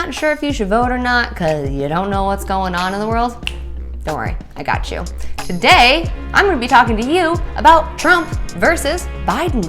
not sure if you should vote or not because you don't know what's going on in the world, don't worry, I got you. Today, I'm going to be talking to you about Trump versus Biden.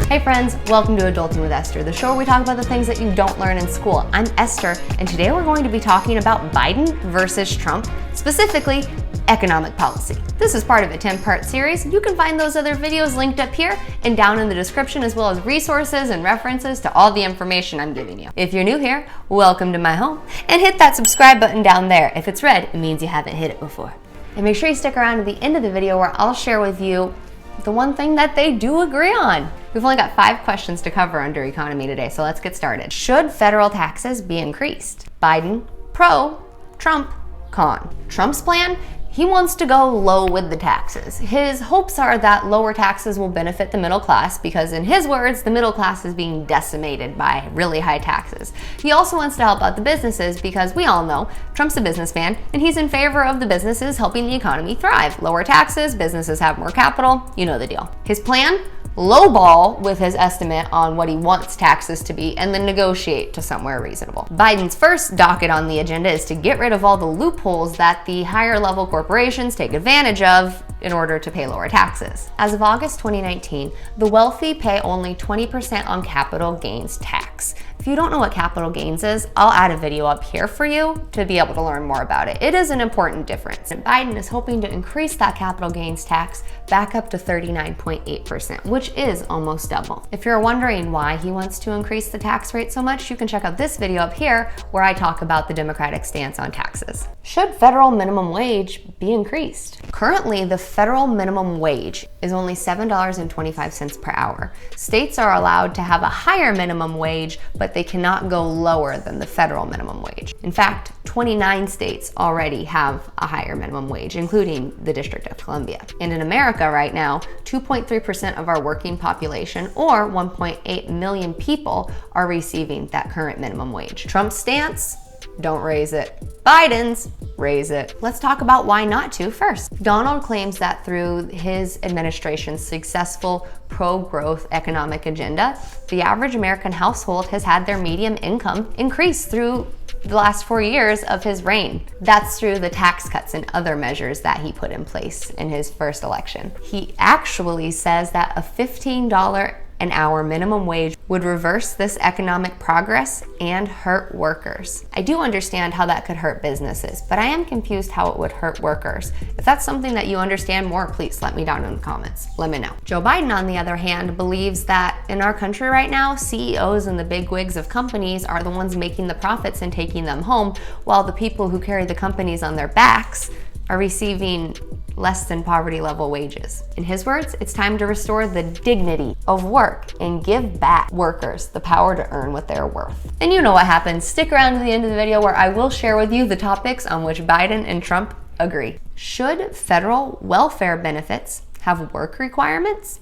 Hey friends, welcome to Adulting with Esther, the show where we talk about the things that you don't learn in school. I'm Esther, and today we're going to be talking about Biden versus Trump, specifically economic policy. This is part of a 10-part series. You can find those other videos linked up here and down in the description, as well as resources and references to all the information I'm giving you. If you're new here, welcome to my home, and hit that subscribe button down there. If it's red, it means you haven't hit it before. And make sure you stick around to the end of the video where I'll share with you the one thing that they do agree on. We've only got 5 questions to cover under economy today, so let's get started. Should federal taxes be increased? Biden, pro, Trump, con. Trump's plan? He wants to go low with the taxes. His hopes are that lower taxes will benefit the middle class because, in his words, the middle class is being decimated by really high taxes. He also wants to help out the businesses because we all know Trump's a businessman and he's in favor of the businesses helping the economy thrive. Lower taxes, businesses have more capital, you know the deal. His plan? Lowball with his estimate on what he wants taxes to be and then negotiate to somewhere reasonable. Biden's first docket on the agenda is to get rid of all the loopholes that the higher level corporations take advantage of in order to pay lower taxes. As of August 2019, the wealthy pay only 20% on capital gains tax. If you don't know what capital gains is, I'll add a video up here for you to be able to learn more about it. It is an important difference. And Biden is hoping to increase that capital gains tax back up to 39.8%, which is almost double. If you're wondering why he wants to increase the tax rate so much, you can check out this video up here where I talk about the Democratic stance on taxes. Should federal minimum wage be increased? Currently, the federal minimum wage is only $7.25 per hour. States are allowed to have a higher minimum wage, but they cannot go lower than the federal minimum wage. In fact, 29 states already have a higher minimum wage, including the District of Columbia. And in America right now, 2.3% of our working population, or 1.8 million people, are receiving that current minimum wage. Trump's stance? Don't raise it. Biden's? Raise it. Let's talk about why not to first. Donald claims that through his administration's successful pro-growth economic agenda, the average American household has had their median income increase through the last 4 years of his reign. That's through the tax cuts and other measures that he put in place in his first election. He actually says that a $15 an hour minimum wage would reverse this economic progress and hurt workers. I do understand how that could hurt businesses, but I am confused how it would hurt workers. If that's something that you understand more, please let me down in the comments. Let me know. Joe Biden, on the other hand, believes that in our country right now, CEOs and the bigwigs of companies are the ones making the profits and taking them home, while the people who carry the companies on their backs are receiving less than poverty level wages. In his words, it's time to restore the dignity of work and give back workers the power to earn what they're worth. And you know what happens. Stick around to the end of the video where I will share with you the topics on which Biden and Trump agree. Should federal welfare benefits have work requirements?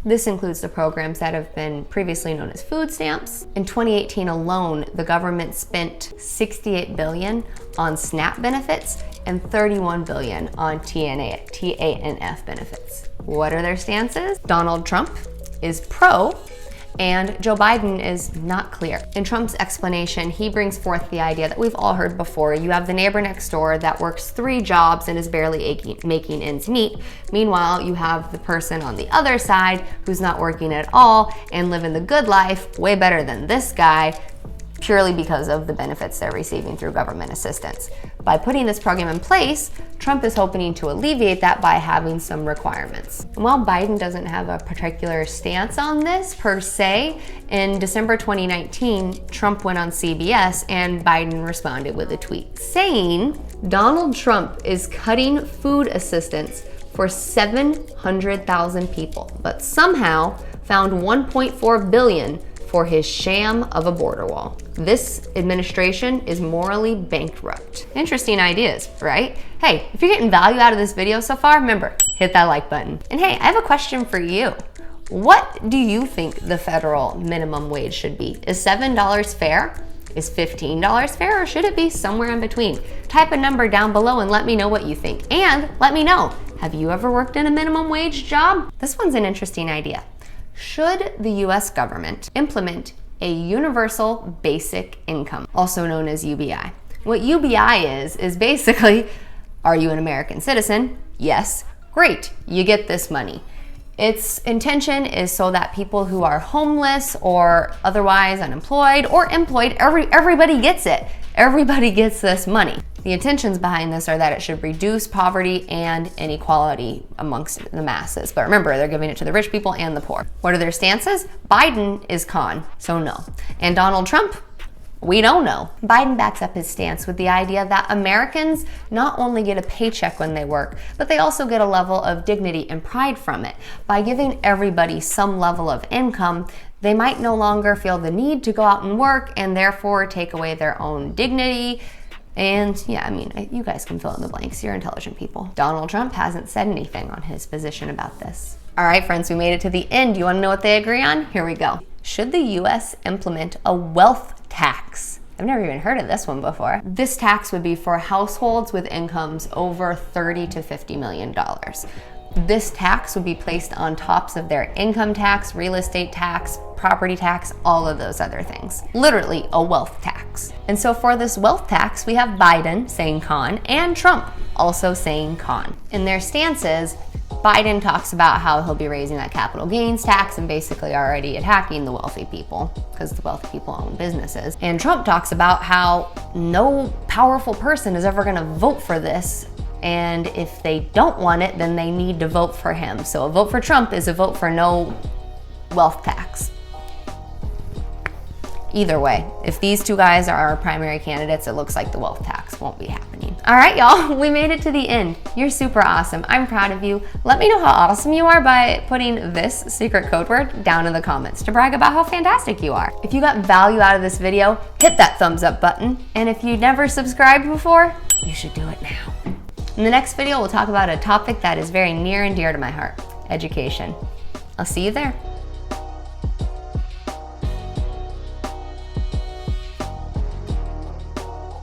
This includes the programs that have been previously known as food stamps. In 2018 alone, the government spent $68 billion on SNAP benefits and $31 billion on TANF benefits. What are their stances? Donald Trump is pro, and Joe Biden is not clear. In Trump's explanation, he brings forth the idea that we've all heard before. You have the neighbor next door that works 3 jobs and is barely making ends meet. Meanwhile, you have the person on the other side who's not working at all and living the good life way better than this guy, purely because of the benefits they're receiving through government assistance. By putting this program in place, Trump is hoping to alleviate that by having some requirements. And while Biden doesn't have a particular stance on this per se, in December 2019, Trump went on CBS and Biden responded with a tweet saying, Donald Trump is cutting food assistance for 700,000 people, but somehow found $1.4 billion for his sham of a border wall. This administration is morally bankrupt. Interesting ideas, right? Hey, if you're getting value out of this video so far, remember, hit that like button. And hey, I have a question for you. What do you think the federal minimum wage should be? Is $7 fair? Is $15 fair, or should it be somewhere in between? Type a number down below and let me know what you think. And let me know Have you ever worked in a minimum wage job? This one's an interesting idea. Should the US government implement a universal basic income, also known as UBI? What UBI is basically, are you an American citizen? Yes. Great, you get this money. Its intention is so that people who are homeless or otherwise unemployed or employed, everybody gets it. Everybody gets this money. The intentions behind this are that it should reduce poverty and inequality amongst the masses. But remember, they're giving it to the rich people and the poor. What are their stances? Biden is con, so no. And Donald Trump? We don't know. Biden backs up his stance with the idea that Americans not only get a paycheck when they work, but they also get a level of dignity and pride from it. By giving everybody some level of income, they might no longer feel the need to go out and work and therefore take away their own dignity. And yeah, I mean, you guys can fill in the blanks. You're intelligent people. Donald Trump hasn't said anything on his position about this. All right, friends, we made it to the end. You want to know what they agree on? Here we go. Should the US implement a wealth tax? I've never even heard of this one before. This tax would be for households with incomes over $30 to $50 million. This tax would be placed on tops of their income tax, real estate tax, property tax, all of those other things. Literally a wealth tax. And so for this wealth tax, we have Biden saying con and Trump also saying con. In their stances, Biden talks about how he'll be raising that capital gains tax and basically already attacking the wealthy people because the wealthy people own businesses. And Trump talks about how no powerful person is ever gonna vote for this, and if they don't want it, then they need to vote for him. So a vote for Trump is a vote for no wealth tax. Either way, if these two guys are our primary candidates, it looks like the wealth tax won't be happening. All right, y'all, we made it to the end. You're super awesome. I'm proud of you. Let me know how awesome you are by putting this secret code word down in the comments to brag about how fantastic you are. If you got value out of this video, hit that thumbs up button. And if you never subscribed before, you should do it now. In the next video, we'll talk about a topic that is very near and dear to my heart, education. I'll see you there.